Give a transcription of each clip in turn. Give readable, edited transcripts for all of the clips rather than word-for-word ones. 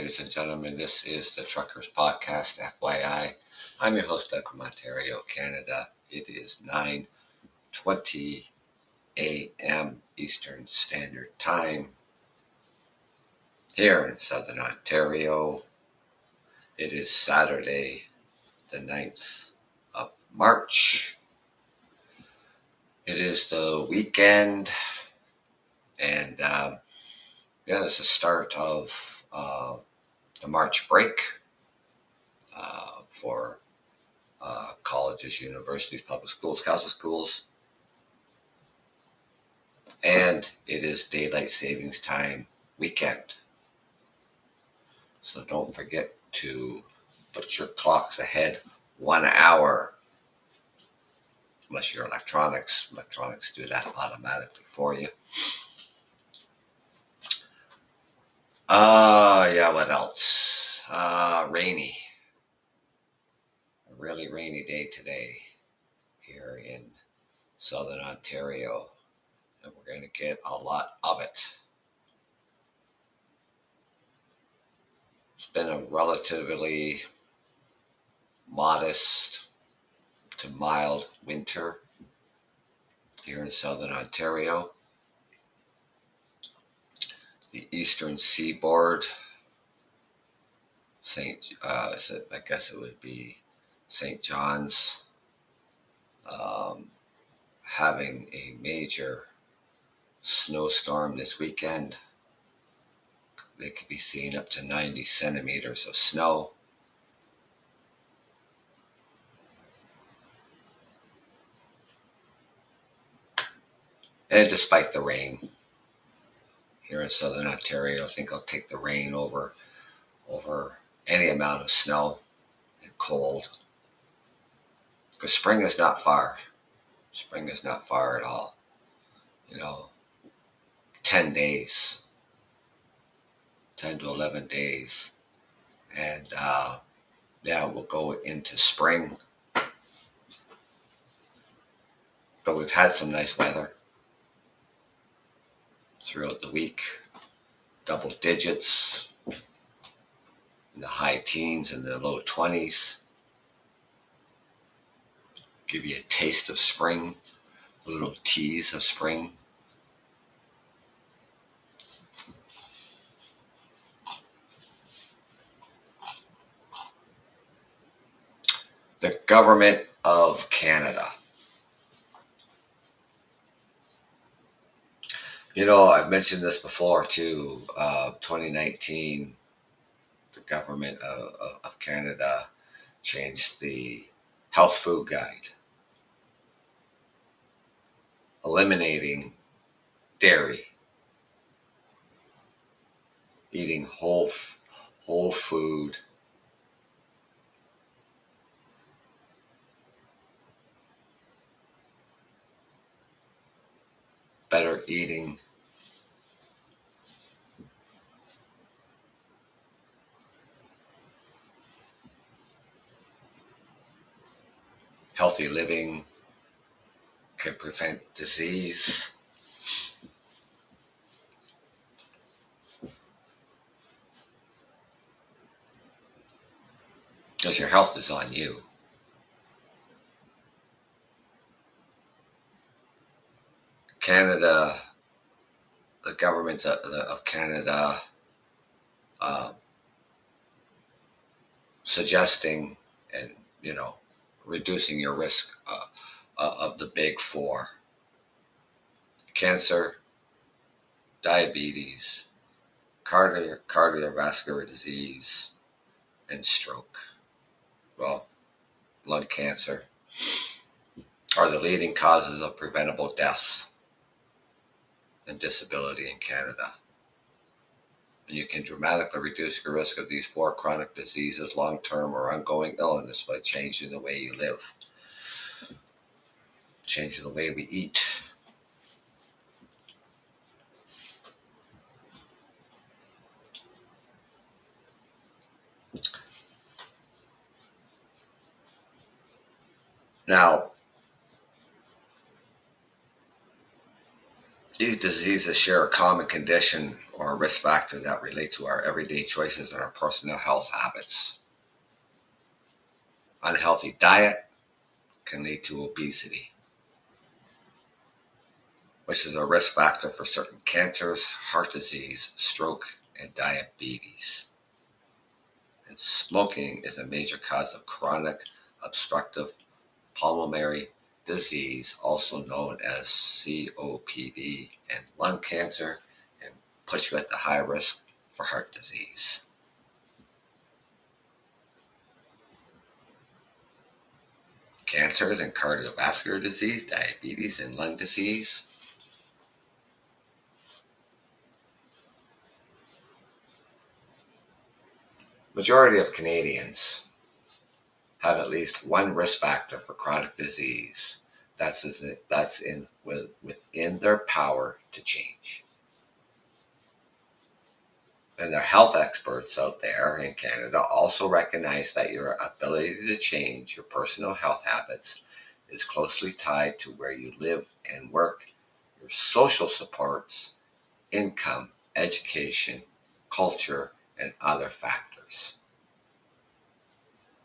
ladies and gentlemen. This is the Truckers Podcast, FYI. I'm your host, Doug from Ontario, Canada. It is 9:20 a.m. Eastern Standard Time here in Southern Ontario. It is Saturday, the 9th of March. It is the weekend, and it's the start of the March break for colleges, universities, public schools, Catholic schools, and it is daylight savings time weekend. So don't forget to put your clocks ahead 1 hour, unless you're electronics. Electronics do that automatically for you. What else? Rainy. A really rainy day today here in Southern Ontario, and we're going to get a lot of it. It's been a relatively modest to mild winter here in Southern Ontario. The eastern seaboard, I guess it would be St. John's, having a major snowstorm this weekend. They could be seeing up to 90 centimeters of snow. And despite the rain here in Southern Ontario, I think I'll take the rain over any amount of snow and cold. Because spring is not far. Spring is not far at all. 10 days, 10 to 11 days. And we'll go into spring. But we've had some nice weather throughout the week. Double digits, in the high teens and the low 20s. Give you a taste of spring, a little tease of spring. The government of Canada. I've mentioned this before too. 2019, the government of Canada changed the health food guide, eliminating dairy, eating whole food, better eating, healthy living can prevent disease. Because your health is on you. Canada, the government of Canada, suggesting and reducing your risk of the big four: cancer, diabetes, cardiovascular disease, and stroke. Well, lung cancer are the leading causes of preventable death and disability in Canada. And you can dramatically reduce your risk of these four chronic diseases, long-term or ongoing illness, by changing the way you live, changing the way we eat. Now, These diseases share a common condition or a risk factor that relate to our everyday choices and our personal health habits. Unhealthy diet can lead to obesity, which is a risk factor for certain cancers, heart disease, stroke, and diabetes. And smoking is a major cause of chronic obstructive pulmonary disease, also known as COPD, and lung cancer, and puts you at the high risk for heart disease. Cancers and cardiovascular disease, diabetes, and lung disease. Majority of Canadians have at least one risk factor for chronic disease within their power to change. And the health experts out there in Canada also recognize that your ability to change your personal health habits is closely tied to where you live and work, your social supports, income, education, culture, and other factors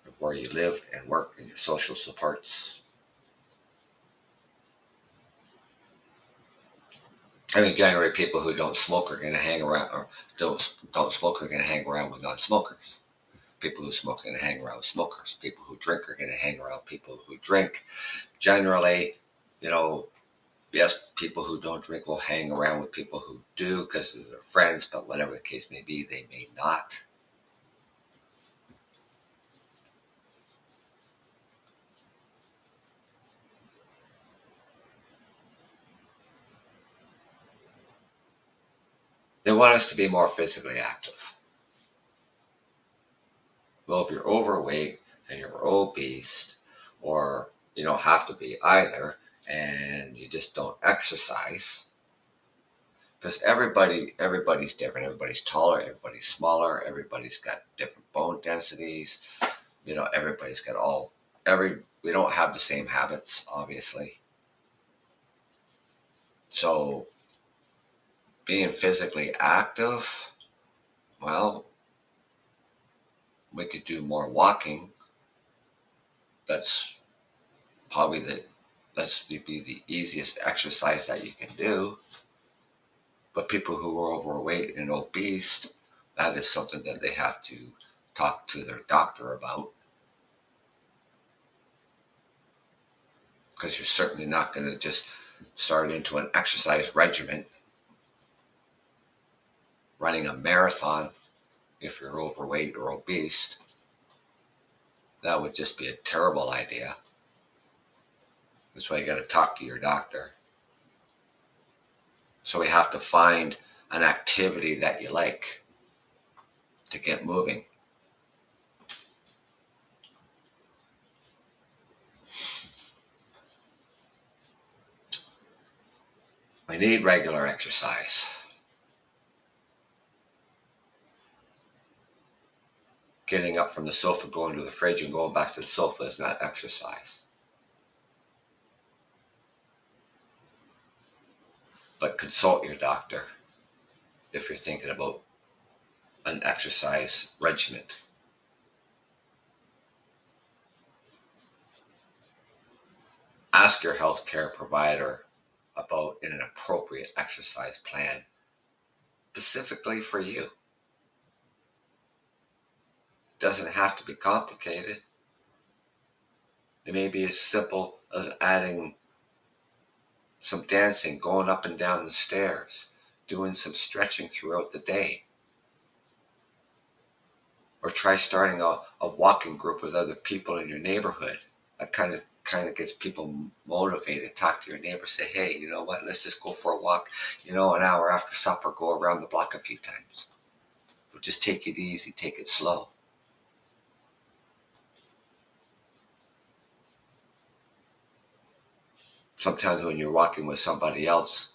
of where you live and work and your social supports. I mean, generally, people who don't smoke are going to hang around, or don't smoke are going to hang around with non-smokers. People who smoke are going to hang around with smokers. People who drink are going to hang around people who drink. Generally, you know, yes, people who don't drink will hang around with people who do because they're friends, but whatever the case may be, they may not. They want us to be more physically active. Well, if you're overweight and you're obese, or you don't have to be either, and you just don't exercise, because everybody's different. Everybody's taller, everybody's smaller, everybody's got different bone densities. Everybody's got we don't have the same habits, obviously. So being physically active, well, we could do more walking. That's probably that's be the easiest exercise that you can do. But people who are overweight and obese, that is something that they have to talk to their doctor about. Because you're certainly not going to just start into an exercise regimen, running a marathon if you're overweight or obese. That would just be a terrible idea. That's why you got to talk to your doctor. So we have to find an activity that you like to get moving. We need regular exercise. Getting up from the sofa, going to the fridge, and going back to the sofa is not exercise. But consult your doctor if you're thinking about an exercise regimen. Ask your healthcare provider about an appropriate exercise plan specifically for you. It doesn't have to be complicated. It may be as simple as adding some dancing, going up and down the stairs, doing some stretching throughout the day. Or try starting a walking group with other people in your neighborhood. That kind of gets people motivated. Talk to your neighbor, say, hey, you know what, let's just go for a walk, an hour after supper, go around the block a few times. But just take it easy, take it slow. Sometimes when you're walking with somebody else,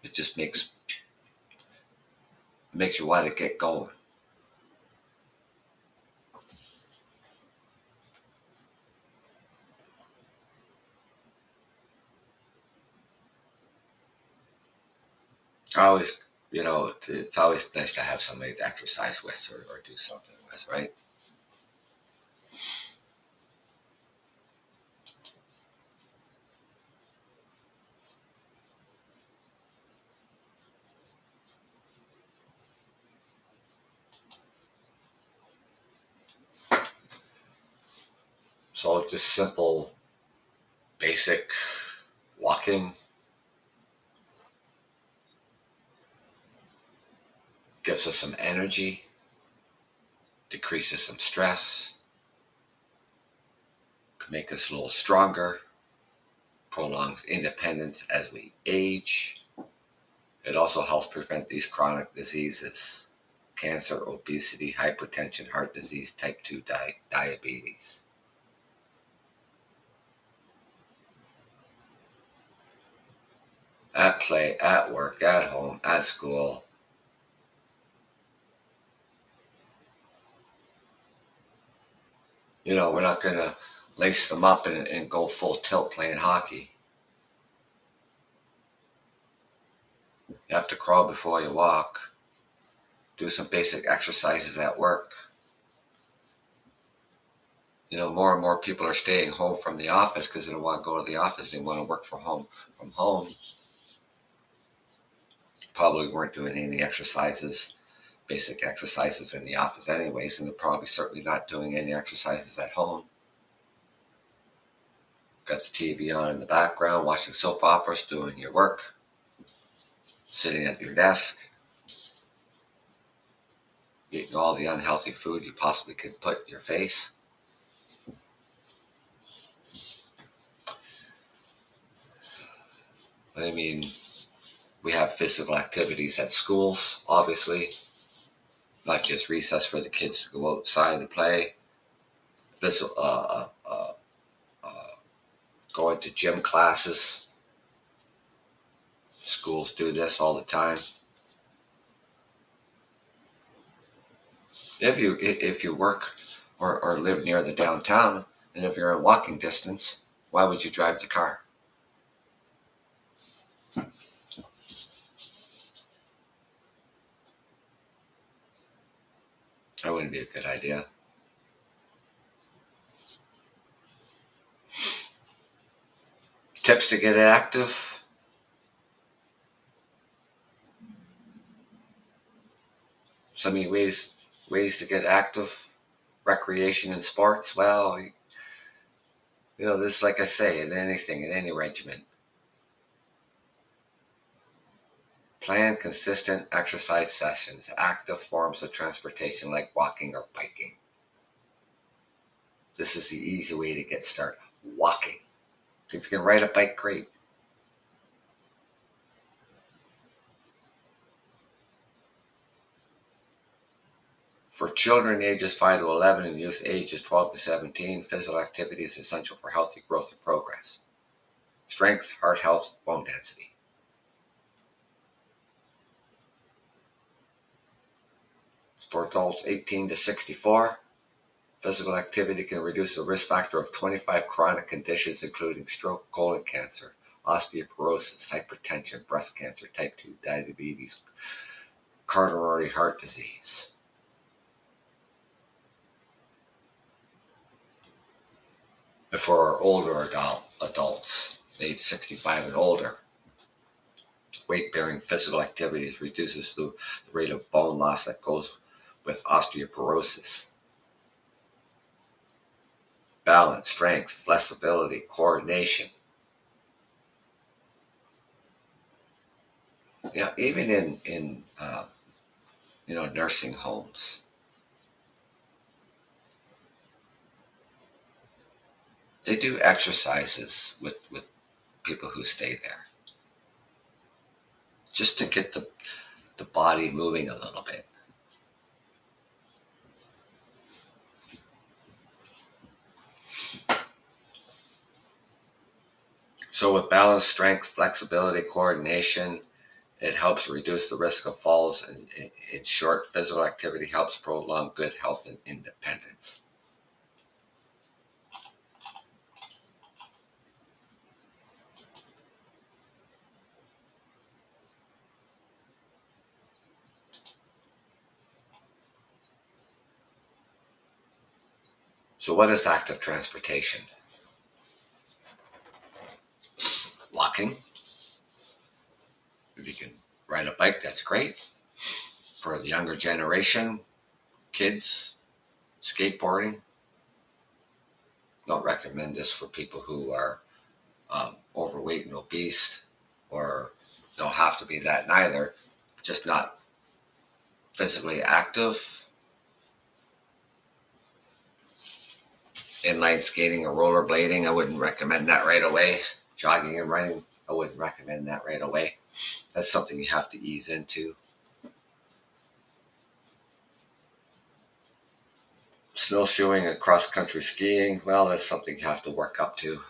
it just makes you want to get going. I always, it's always nice to have somebody to exercise with or do something with, right? So just simple, basic walking gives us some energy, decreases some stress, can make us a little stronger, prolongs independence as we age. It also helps prevent these chronic diseases: cancer, obesity, hypertension, heart disease, type 2 diabetes. At play, at work, at home, at school. We're not going to lace them up and go full tilt playing hockey. You have to crawl before you walk. Do some basic exercises at work. More and more people are staying home from the office because they don't want to go to the office. They want to work from home. Probably weren't doing any exercises, basic exercises in the office anyways, and they're probably certainly not doing any exercises at home. Got the TV on in the background, watching soap operas, doing your work, sitting at your desk, eating all the unhealthy food you possibly could put in your face. I mean, we have physical activities at schools, obviously, not just recess for the kids to go outside and play. Physical, going to gym classes. Schools do this all the time. If you work or live near the downtown, and if you're in walking distance, why would you drive the car? That wouldn't be a good idea. Tips to get active. Some of ways to get active. Recreation and sports. Well, this, like I say, in anything, in any regimen. Plan consistent exercise sessions, active forms of transportation like walking or biking. This is the easy way to get started. Walking. If you can ride a bike, great. For children ages 5 to 11 and youth ages 12 to 17, physical activity is essential for healthy growth and progress. Strength, heart health, bone density. For adults 18 to 64, physical activity can reduce the risk factor of 25 chronic conditions, including stroke, colon cancer, osteoporosis, hypertension, breast cancer, type 2 diabetes, coronary heart disease. And for older adults, age 65 and older, weight-bearing physical activities reduces the rate of bone loss that goes with osteoporosis. Balance, strength, flexibility, coordination. Even in nursing homes, they do exercises with people who stay there, just to get the body moving a little bit. So with balance, strength, flexibility, coordination, it helps reduce the risk of falls. And in short, physical activity helps prolong good health and independence. So what is active transportation? Walking. If you can ride a bike, that's great. For the younger generation, kids, skateboarding. Don't recommend this for people who are overweight and obese, or don't have to be that neither, just not physically active. Inline skating or rollerblading, I wouldn't recommend that right away. Jogging and running, I wouldn't recommend that right away. That's something you have to ease into. Snowshoeing and cross country skiing, well, that's something you have to work up to.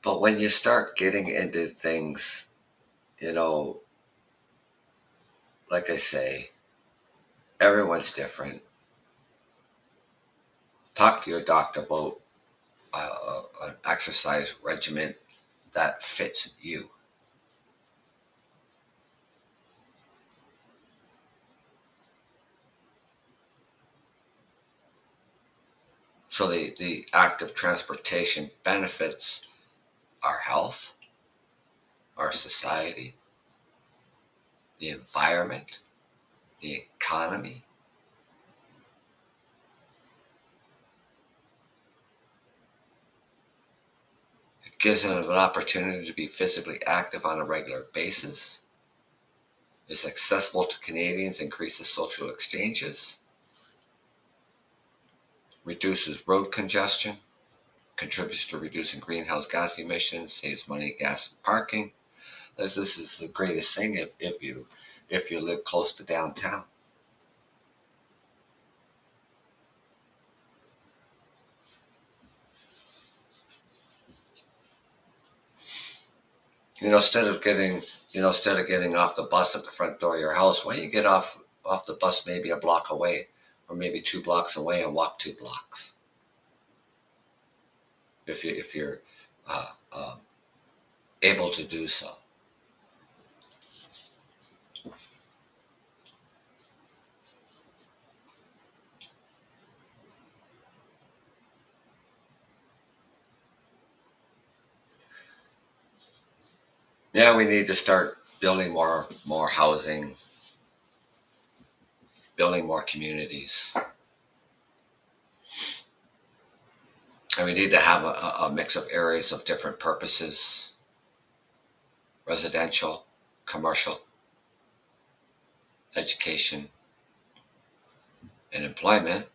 But when you start getting into things, you know, like I say, everyone's different. Talk to your doctor about an exercise regimen that fits you. So the active transportation benefits our health, our society, the environment, the economy. It gives them an opportunity to be physically active on a regular basis. It's accessible to Canadians, increases social exchanges, reduces road congestion, contributes to reducing greenhouse gas emissions, saves money, gas, and parking. This is the greatest thing if you live close to downtown. Instead of getting off the bus at the front door of your house, why don't you get off the bus maybe a block away, or maybe 2 blocks away, and walk 2 blocks if you're uh, um, able to do so. Yeah, we need to start building more housing, building more communities, and we need to have a mix of areas of different purposes: residential, commercial, education, and employment.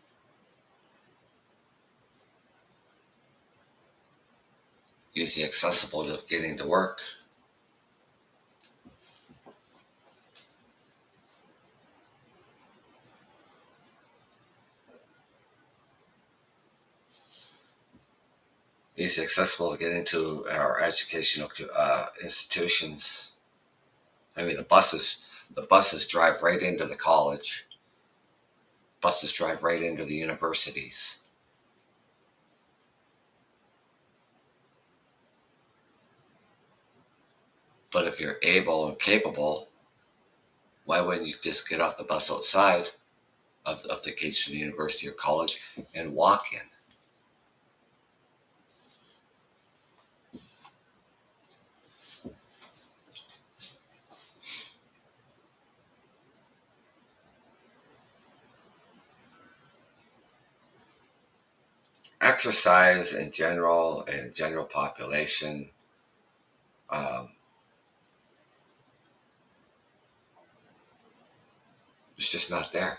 Easy accessible to getting to work. Easy accessible to get into our educational institutions. I mean, the buses drive right into the college. Buses drive right into the universities. But if you're able and capable, why wouldn't you just get off the bus outside of the gates to the university or college and walk in? Exercise in general and general population, um, it's just not there.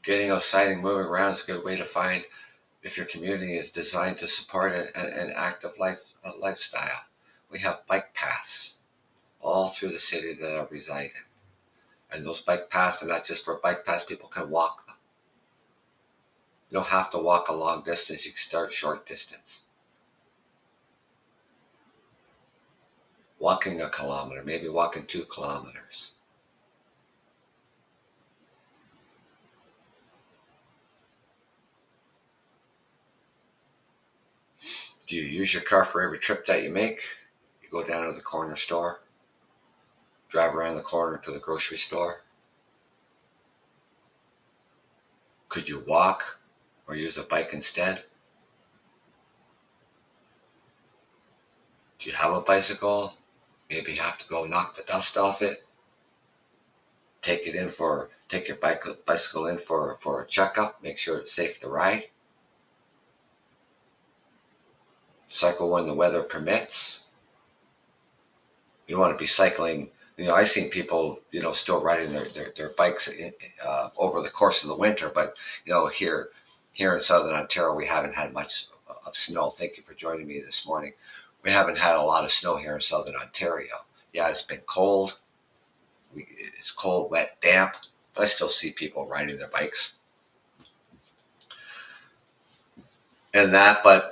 Getting outside and moving around is a good way to find if your community is designed to support an active lifestyle. We have bike paths all through the city that I reside in. And those bike paths are not just for bike paths, people can walk them. You don't have to walk a long distance, you can start short distance. Walking a kilometer, maybe walking 2 kilometers. Do you use your car for every trip that you make? go down to the corner store, drive around the corner to the grocery store? Could you walk or use a bike instead? Do you have a bicycle? Maybe you have to go knock the dust off it. Take your bicycle in for a checkup. Make sure it's safe to ride. Cycle when the weather permits. You want to be cycling. I've seen people, still riding their bikes over the course of the winter. But here in southern Ontario, we haven't had much of snow. Thank you for joining me this morning. We haven't had a lot of snow here in southern Ontario. Yeah, it's been cold. It's cold, wet, damp. But I still see people riding their bikes and that. But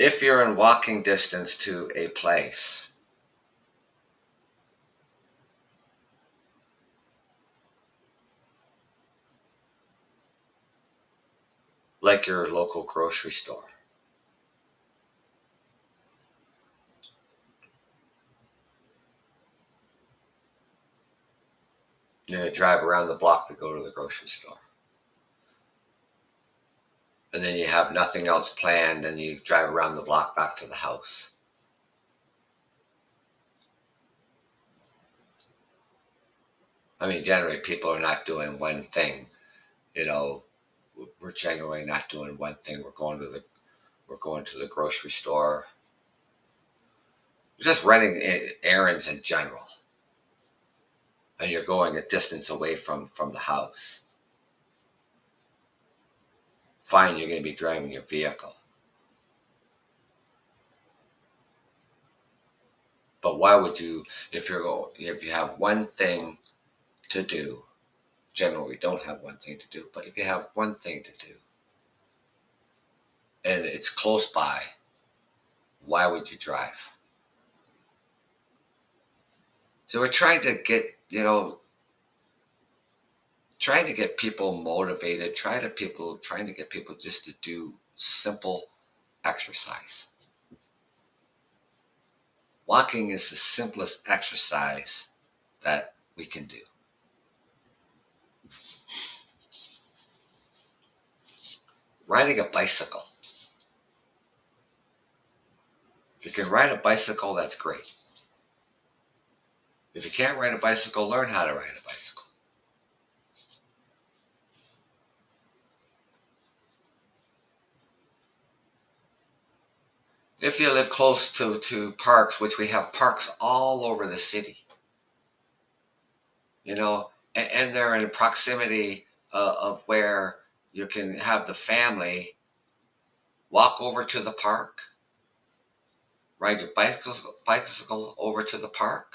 if you're in walking distance to a place, like your local grocery store, drive around the block to go to the grocery store. And then you have nothing else planned and you drive around the block back to the house. I mean, generally people are not doing one thing. We're generally not doing one thing. We're going to the grocery store. Just running errands in general. And you're going a distance away from the house. Fine, you're going to be driving your vehicle. But why would you, if you have one thing to do, generally we don't have one thing to do, but if you have one thing to do and it's close by, why would you drive? So we're trying to get people motivated, trying to get people just to do simple exercise. Walking is the simplest exercise that we can do. Riding a bicycle. If you can ride a bicycle, that's great. If you can't ride a bicycle, learn how to ride a bicycle. If you live close to parks, which we have parks all over the city, and they're in proximity of where you can have the family walk over to the park, ride your bicycle over to the park.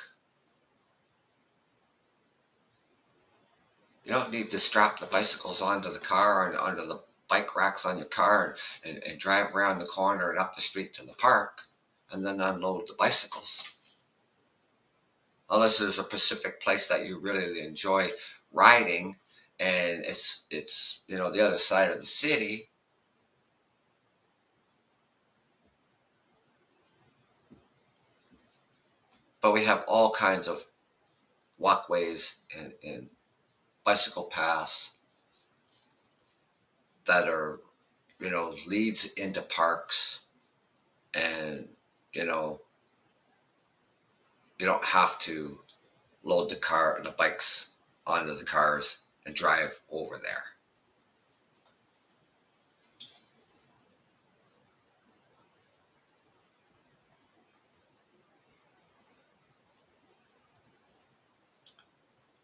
You don't need to strap the bicycles onto the car and onto the bike racks on your car and drive around the corner and up the street to the park and then unload the bicycles. Unless there's a specific place that you really enjoy riding and it's the other side of the city. But we have all kinds of walkways and bicycle paths that are, leads into parks, and, you don't have to load the bikes onto the cars and drive over there.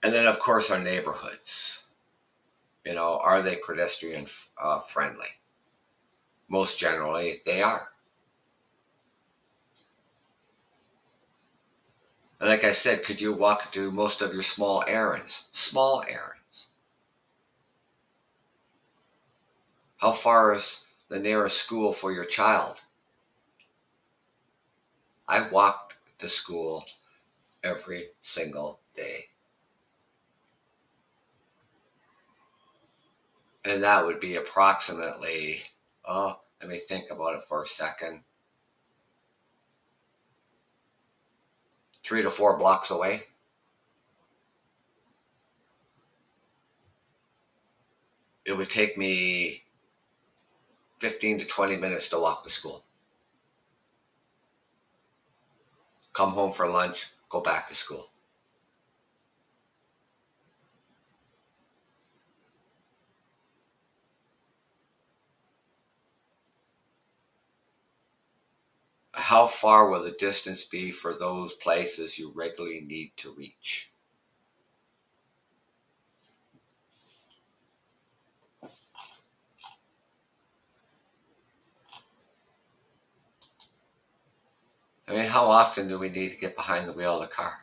And then, of course, our neighborhoods. Are they pedestrian friendly? Most generally, they are. And like I said, could you walk do most of your small errands? Small errands. How far is the nearest school for your child? I walked to school every single day. And that would be approximately, oh, let me think about it for a second, 3 to 4 blocks away. It would take me 15 to 20 minutes to walk to school. Come home for lunch, go back to school. How far will the distance be for those places you regularly need to reach? I mean, how often do we need to get behind the wheel of the car?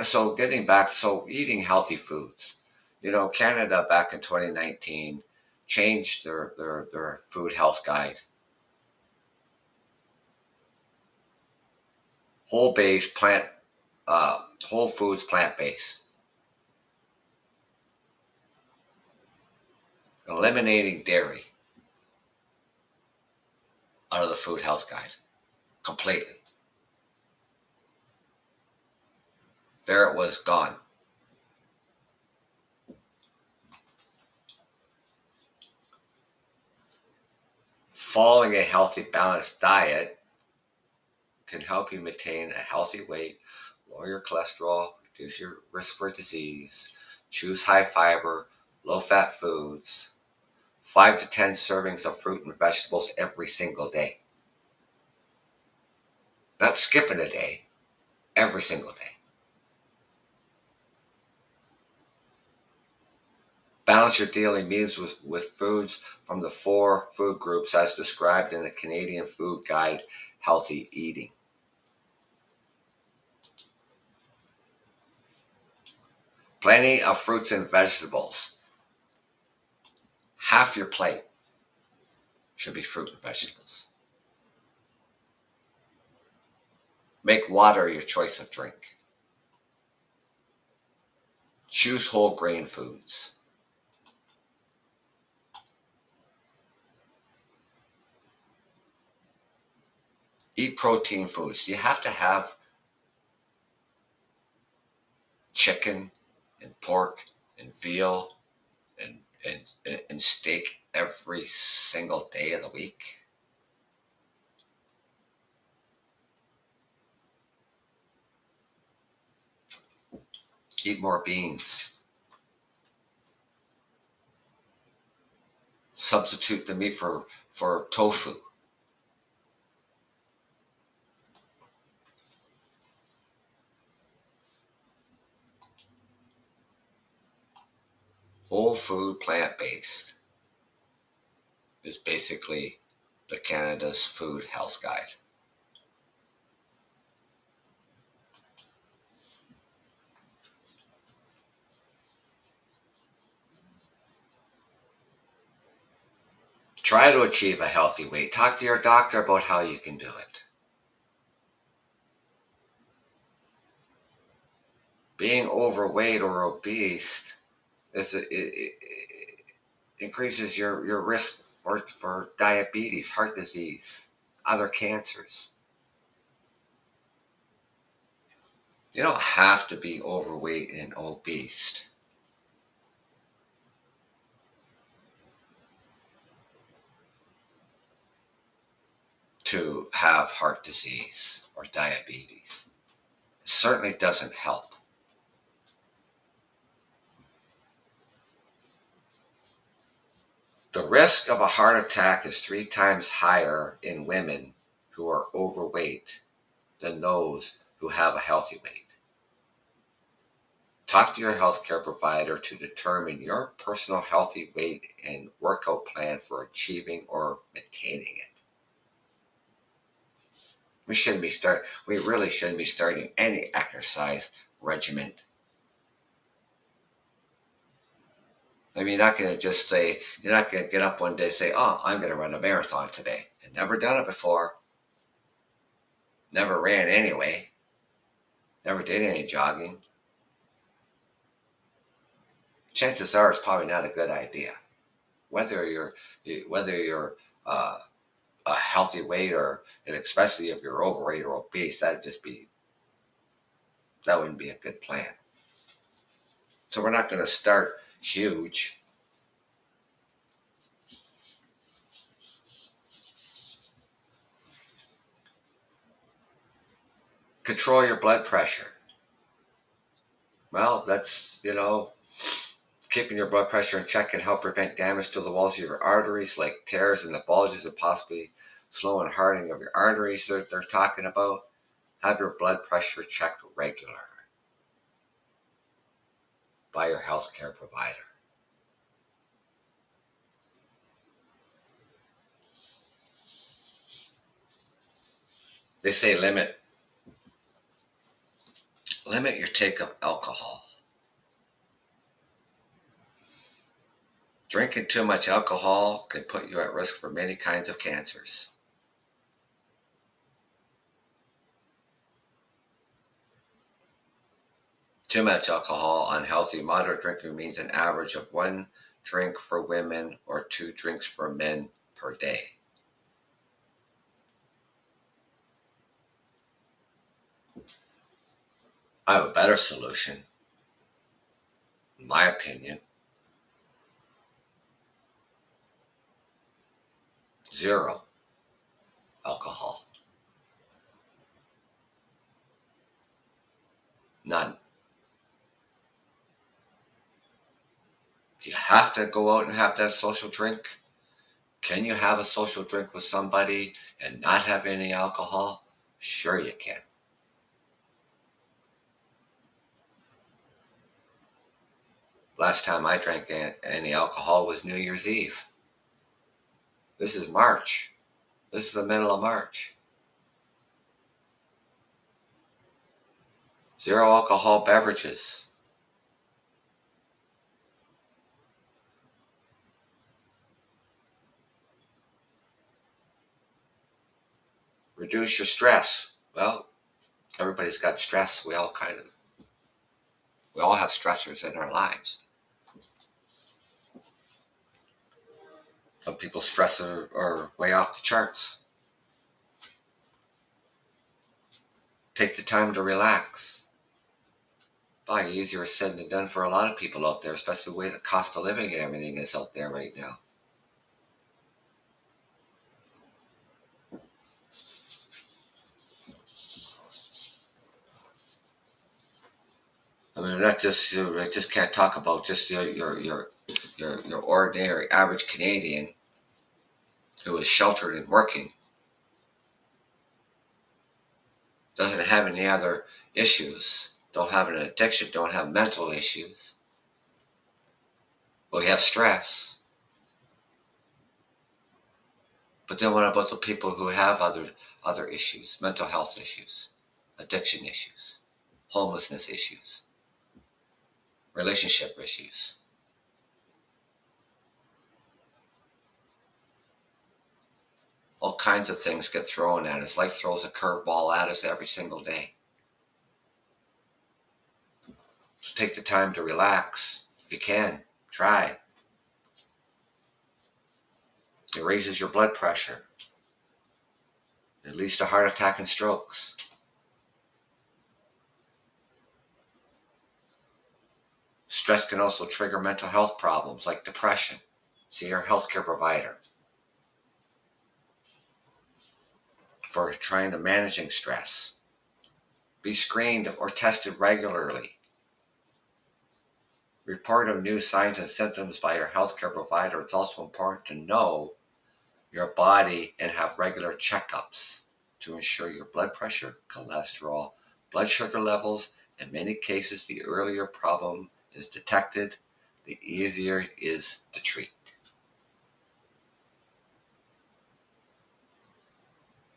So eating healthy foods. Canada back in 2019 changed their food health guide. Whole foods, plant based, eliminating dairy out of the food health guide completely. There it was, gone. Following a healthy, balanced diet can help you maintain a healthy weight, lower your cholesterol, reduce your risk for disease. Choose high fiber, low fat foods, 5 to 10 servings of fruit and vegetables every single day. Not skipping a day, every single day. Balance your daily meals with foods from the 4 food groups as described in the Canadian Food Guide, Healthy Eating. Plenty of fruits and vegetables. Half your plate should be fruit and vegetables. Make water your choice of drink. Choose whole grain foods. Eat protein foods. You have to have chicken and pork and veal and steak every single day of the week. Eat more beans. Substitute the meat for tofu. Whole food, plant-based is basically the Canada's Food Health Guide. Try to achieve a healthy weight. Talk to your doctor about how you can do it. Being overweight or obese it increases your risk for diabetes, heart disease, other cancers. You don't have to be overweight and obese to have heart disease or diabetes. It certainly doesn't help. The risk of a heart attack is 3 times higher in women who are overweight than those who have a healthy weight. Talk to your healthcare provider to determine your personal healthy weight and workout plan for achieving or maintaining it. We really shouldn't be starting any exercise regimen. I mean, you're not going to get up one day and say, oh, I'm going to run a marathon today. I've never done it before. Never ran anyway. never did any jogging, chances are it's probably not a good idea. Whether you're uh, a healthy weight and especially if you're overweight or obese, that wouldn't be a good plan. So we're not going to start huge. Control your blood pressure. Well, that's, keeping your blood pressure in check can help prevent damage to the walls of your arteries, like tears in the bulges and possibly slow and hardening of your arteries that they're talking about. Have your blood pressure checked regularly by your healthcare provider. They say limit your take of alcohol. Drinking too much alcohol can put you at risk for many kinds of cancers. Too much alcohol, unhealthy. Moderate drinking means an average of 1 drink for women or 2 drinks for men per day. I have a better solution, in my opinion. 0 alcohol. None. Do you have to go out and have that social drink? Can you have a social drink with somebody and not have any alcohol? Sure you can. Last time I drank any alcohol was New Year's Eve. This is March. This is the middle of March. 0 alcohol beverages. Reduce your stress. Well, everybody's got stress. We all have stressors in our lives. Some people's stress are way off the charts. Take the time to relax. Probably easier said than done for a lot of people out there, especially the way the cost of living and everything is out there right now. I mean, not just I just can't talk about just your ordinary average Canadian who is sheltered and working, doesn't have any other issues, don't have an addiction, don't have mental issues. Well, we have stress. But then what about the people who have other issues, mental health issues, addiction issues, homelessness issues, relationship issues? All kinds of things get thrown at us. Life throws a curveball at us every single day. So take the time to relax. If you can, try. It raises your blood pressure. It leads to heart attack and strokes. Stress can also trigger mental health problems like depression. See your healthcare provider for trying to managing stress. Be screened or tested regularly. Report of new signs and symptoms by your healthcare provider. It's also important to know your body and have regular checkups to ensure your blood pressure, cholesterol, blood sugar levels. In many cases, the earlier problem is detected, the easier it is to treat.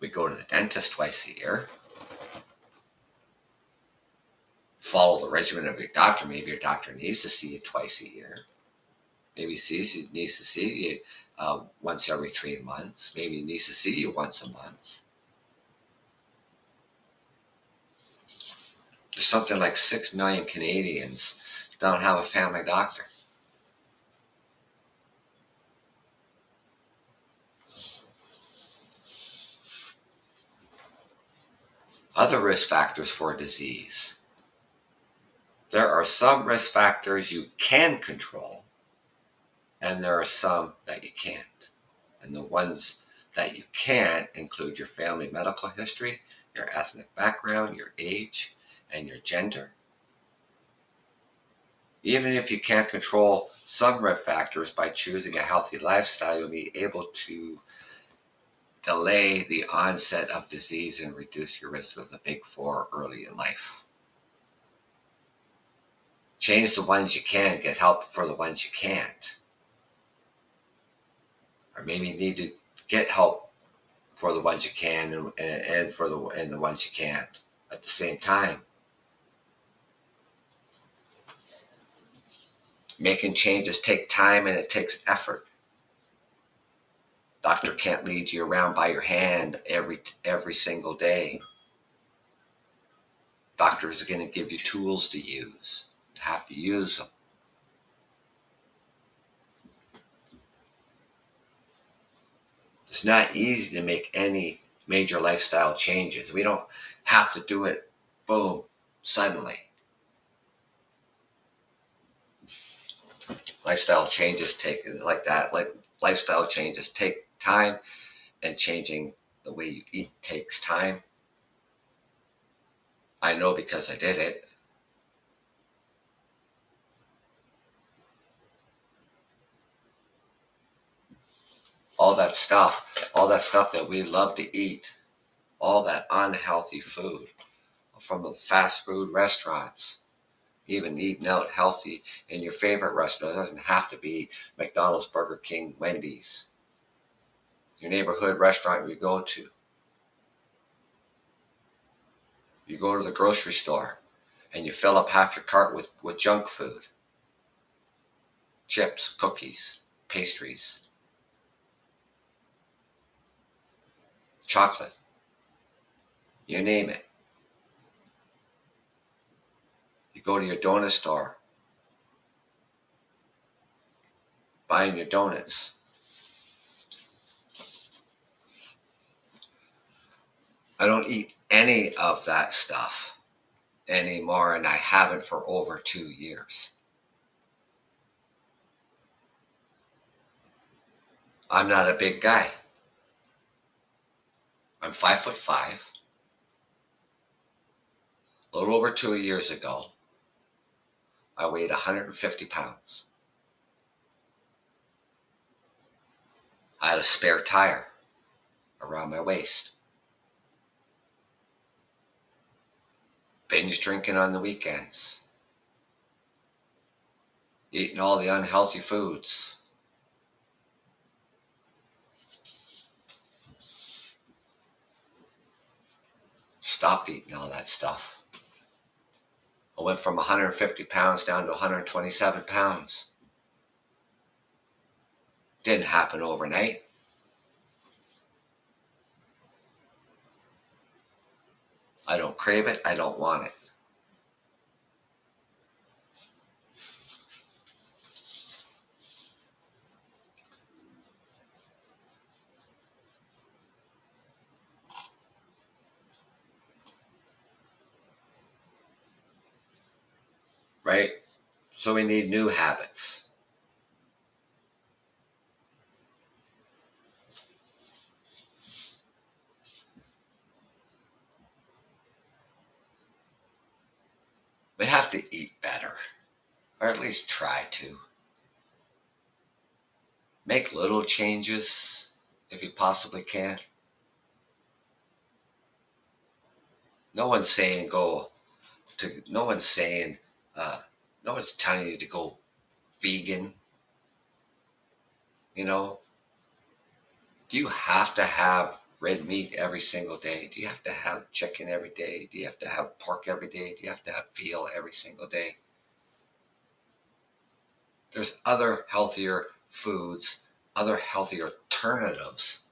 We go to the dentist twice a year. Follow the regimen of your doctor. Maybe your doctor needs to see you twice a year. Maybe he needs to see you once every 3 months. Maybe he needs to see you once a month. There's something like 6 million Canadians don't have a family doctor. Other risk factors for disease. There are some risk factors you can control, and there are some that you can't. And the ones that you can't include your family medical history, your ethnic background, your age, and your gender. Even if you can't control some risk factors by choosing a healthy lifestyle, you'll be able to delay the onset of disease and reduce your risk of the big four early in life. Change the ones you can, get help for the ones you can't. Or maybe you need to get help for the ones you can and the ones you can't at the same time. Making changes take time and it takes effort. Doctor can't lead you around by your hand every single day. Doctors are going to give you tools to use. You have to use them. It's not easy to make any major lifestyle changes. We don't have to do it, boom, suddenly. Lifestyle changes take time, and changing the way you eat takes time. I know because I did it. All that stuff that we love to eat, all that unhealthy food from the fast food restaurants, even eating out healthy in your favorite restaurant. It doesn't have to be McDonald's, Burger King, Wendy's, your neighborhood restaurant you go to. You go to the grocery store and you fill up half your cart with junk food, chips, cookies, pastries, chocolate, you name it. You go to your donut store, buying your donuts. I don't eat any of that stuff anymore, and I haven't for over 2 years. I'm not a big guy. I'm 5'5". A little over 2 years ago, I weighed 150 pounds. I had a spare tire around my waist. Binge drinking on the weekends. Eating all the unhealthy foods. Stopped eating all that stuff. I went from 150 pounds down to 127 pounds. Didn't happen overnight. I don't crave it. I don't want it. Right? So we need new habits. We have to eat better, or at least try to. Make little changes if you possibly can. No one's saying no one's saying, no one's telling you to go vegan. You know, do you have to have red meat every single day? Do you have to have chicken every day? Do you have to have pork every day? Do you have to have veal every single day? There's other healthier foods, other healthier alternatives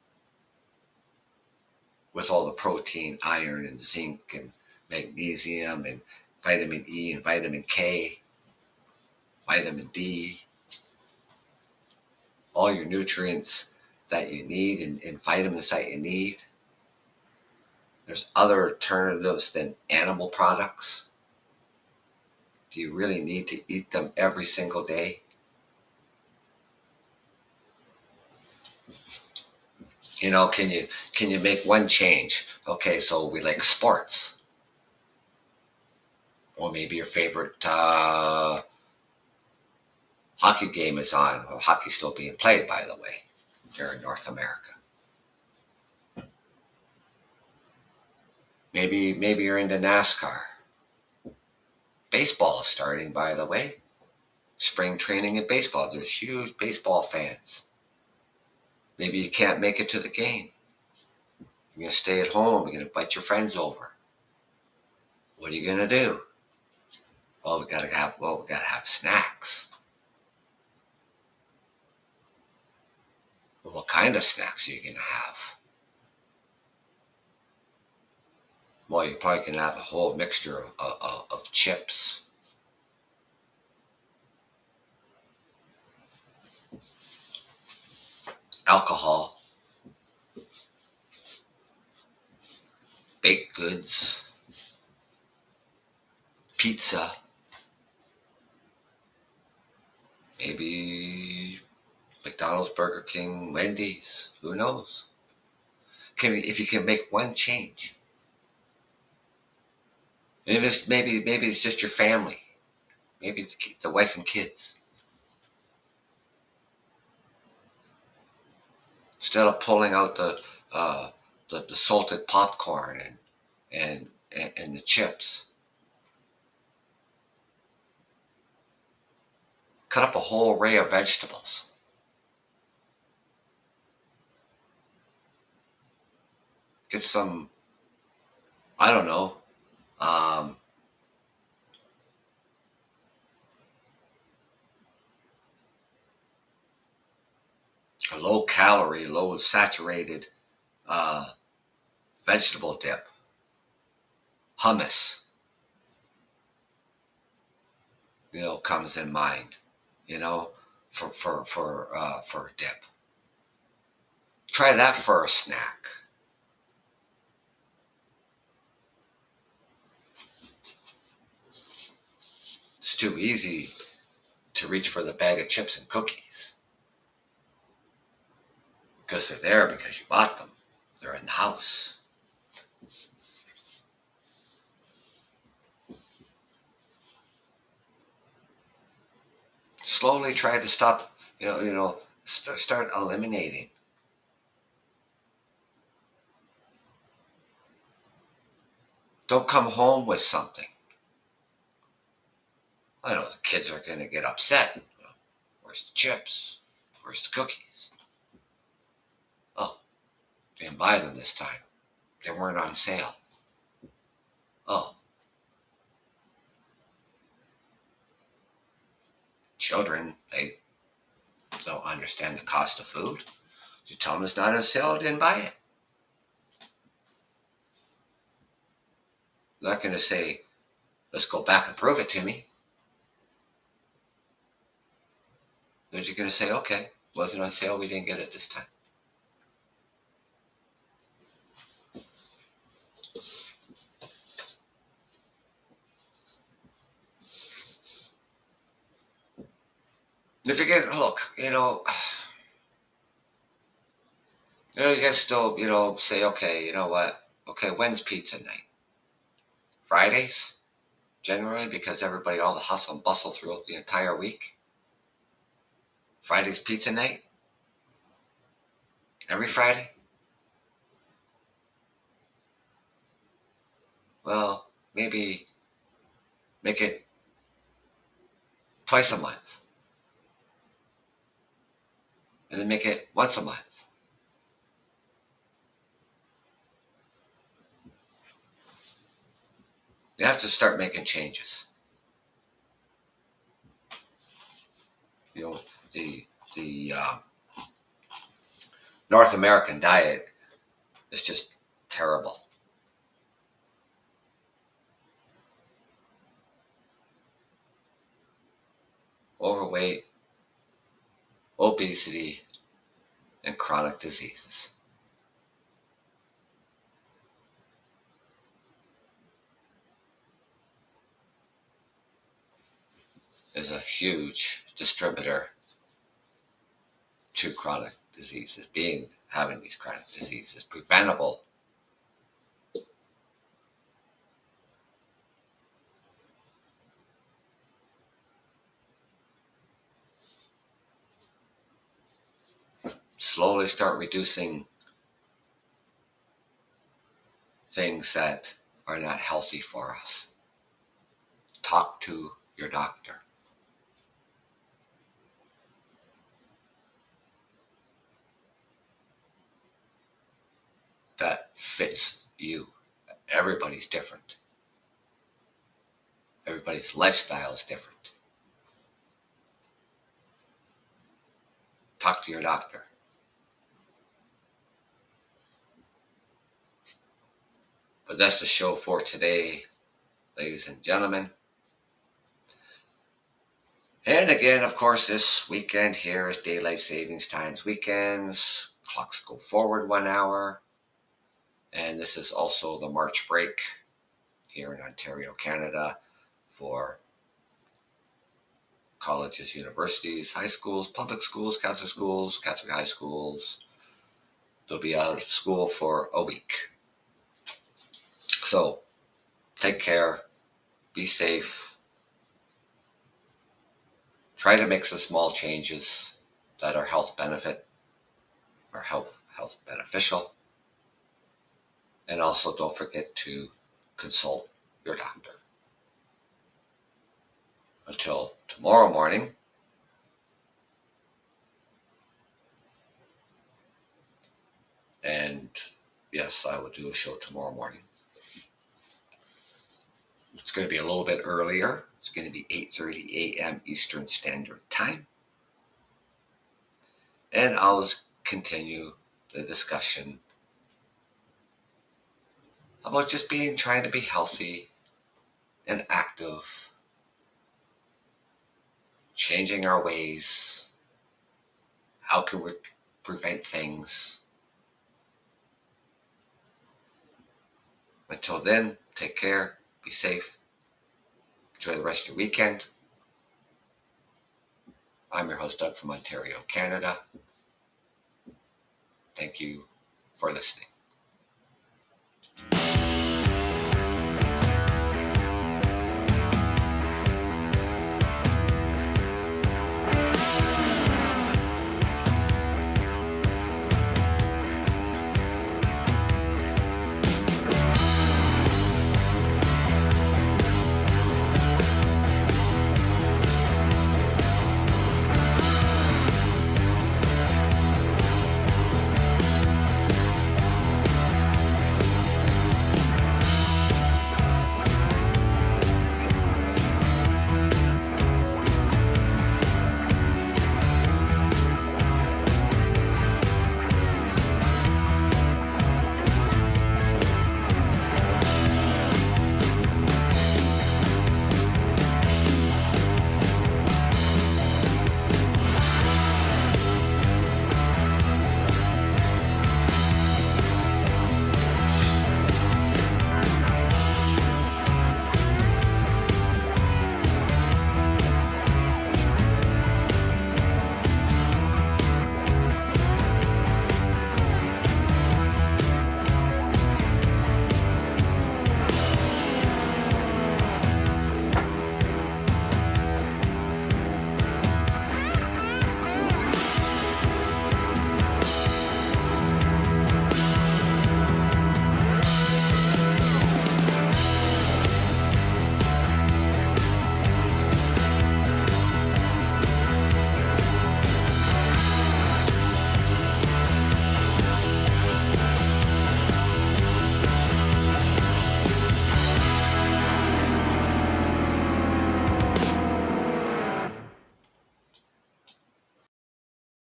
with all the protein, iron, and zinc, and magnesium, and vitamin E and vitamin K, vitamin D, all your nutrients that you need and vitamins that you need. There's other alternatives than animal products. Do you really need to eat them every single day? Can you make one change? Okay, so we like sports, or maybe your favorite hockey game is on. Well, hockey's still being played, by the way, here in North America. Maybe you're into NASCAR. Baseball is starting, by the way. Spring training in baseball. There's huge baseball fans. Maybe you can't make it to the game. You're gonna stay at home. You're gonna invite your friends over. What are you gonna do? We gotta have snacks. Well, what kind of snacks are you gonna have? Well, you're probably gonna have a whole mixture of chips, alcohol, baked goods, pizza, maybe McDonald's, Burger King, Wendy's. Who knows? If you can make one change, and if it's maybe it's just your family, maybe it's the wife and kids. Instead of pulling out the salted popcorn and the chips, cut up a whole array of vegetables. Get some, I don't know, um, a low calorie, low saturated uh, vegetable dip, hummus, comes in mind, you know, for a dip. Try that for a snack. It's too easy to reach for the bag of chips and cookies because they're there because you bought them. They're in the house. Slowly try to stop. Start eliminating. Don't come home with something. I know the kids are going to get upset. Where's the chips? Where's the cookies? Oh, didn't buy them this time. They weren't on sale. Oh, children, they don't understand the cost of food. You tell them it's not on sale, didn't buy it. They're not going to say, let's go back and prove it to me. They're just going to say, okay, wasn't on sale, we didn't get it this time. If you get, look, you can still, say, okay, you know what? Okay, when's pizza night? Fridays, generally, because everybody, all the hustle and bustle throughout the entire week. Friday's pizza night? Every Friday? Well, maybe make it twice a month. And then make it once a month. You have to start making changes. The North American diet is just terrible. overweight, obesity, and chronic diseases. Is a huge distributor to chronic diseases, having these chronic diseases preventable. Slowly start reducing things that are not healthy for us. Talk to your doctor. That fits you. Everybody's different. Everybody's lifestyle is different. Talk to your doctor. But that's the show for today, ladies and gentlemen. And again, of course, this weekend here is daylight savings times weekends. Clocks go forward 1 hour. And this is also the March break here in Ontario, Canada, for colleges, universities, high schools, public schools, Catholic high schools. They'll be out of school for a week. So take care, be safe, try to make some small changes that are health beneficial. And also don't forget to consult your doctor. Until tomorrow morning, and yes, I will do a show tomorrow morning. It's going to be a little bit earlier. It's going to be 8:30 a.m. Eastern Standard Time. And I'll continue the discussion about just trying to be healthy and active, changing our ways. How can we prevent things? Until then, take care, be safe, enjoy the rest of your weekend. I'm your host, Doug from Ontario, Canada. Thank you for listening.